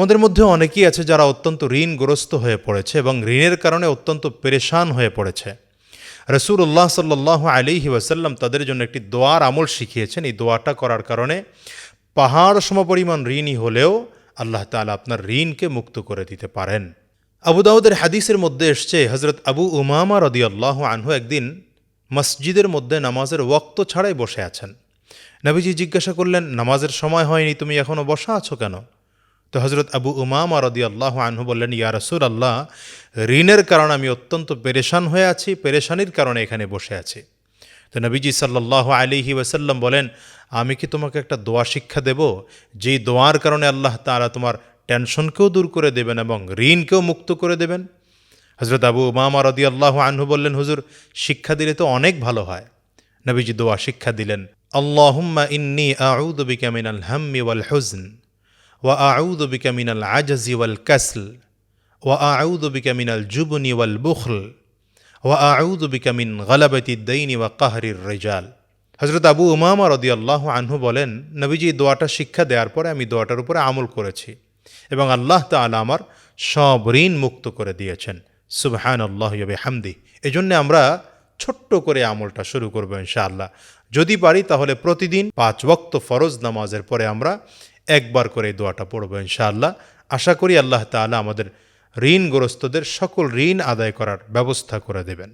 আমাদের মধ্যে অনেকেই আছে যারা অত্যন্ত ঋণগ্রস্ত হয়ে পড়েছে এবং ঋণের কারণে অত্যন্ত পেরেশান হয়ে পড়েছে। রাসূলুল্লাহ সাল্লাল্লাহু আলাইহি ওয়াসাল্লাম তাদের জন্য একটি দোয়ার আমল শিখিয়েছেন। এই দোয়াটা করার কারণে পাহাড় সমপরিমাণ ঋণই হলেও আল্লাহ তাআলা আপনার ঋণকে মুক্ত করে দিতে পারেন। আবু দাউদের হাদিসের মধ্যে এসছে, হযরত আবু উমামা রাদিয়াল্লাহু আনহু একদিন মসজিদের মধ্যে নামাজের ওয়াক্ত ছাড়াই বসে আছেন। নবীজি জিজ্ঞাসা করলেন, নামাজের সময় হয়নি, তুমি এখনও বসা আছো কেন? তো হযরত আবু উমামা রাদিয়াল্লাহু আনহু বললেন, ইয়া রাসূলাল্লাহ, ঋণের কারণে আমি অত্যন্ত পেরেশান হয়ে আছি, পেরেশানির কারণে এখানে বসে আছি। তো নবীজি সাল্লাল্লাহু আলাইহি ওয়াসাল্লাম বলেন, আমি কি তোমাকে একটা দোয়া শিক্ষা দেব, যেই দোয়ার কারণে আল্লাহ তাআলা তোমার টেনশনকেও দূর করে দেবেন এবং ঋণকেও মুক্ত করে দেবেন? হযরত আবু উমামা রাদিয়াল্লাহু আনহু বললেন, হুজুর, শিক্ষা দিলে তো অনেক ভালো হয়। নবীজি দোয়া শিক্ষা দিলেন, আল্লাহুম্মা ইন্নী আউযু বিকা মিনাল হাম্মি ওয়াল হুজন ওয়া আউযু বিকা মিনাল আজজি ওয়াল কাসল ওয়া আউযু বিকা মিনাল জুবনি ওয়াল বুখল ওয়া আউযু বিকা মিন গালাবাতিদ দাইনি ওয়া কাহরির রিজাল। হযরত আবু উমামা রাদিয়াল্লাহু আনহু বলেন, নবীজি এই দোয়াটা শিক্ষা দেওয়ার পরে আমি দোয়াটার উপরে আমল করেছি এবং আল্লাহ তাআলা আমার সব ঋণ মুক্ত করে দিয়েছেন। সুবহানাল্লাহি ওয়া বিহামদিহি। এজন্য আমরা ছোট্ট করে আমলটা শুরু করব ইনশাআল্লাহ। যদি পারি তাহলে প্রতিদিন 5 ওয়াক্ত ফরজ নামাজের পরে আমরা একবার করে এই দোয়াটা পড়ব ইনশাআল্লাহ। আশা করি আল্লাহ তাআলা আমাদের ঋণগ্রস্তদের সকল ঋণ আদায় করার ব্যবস্থা করে দেবেন।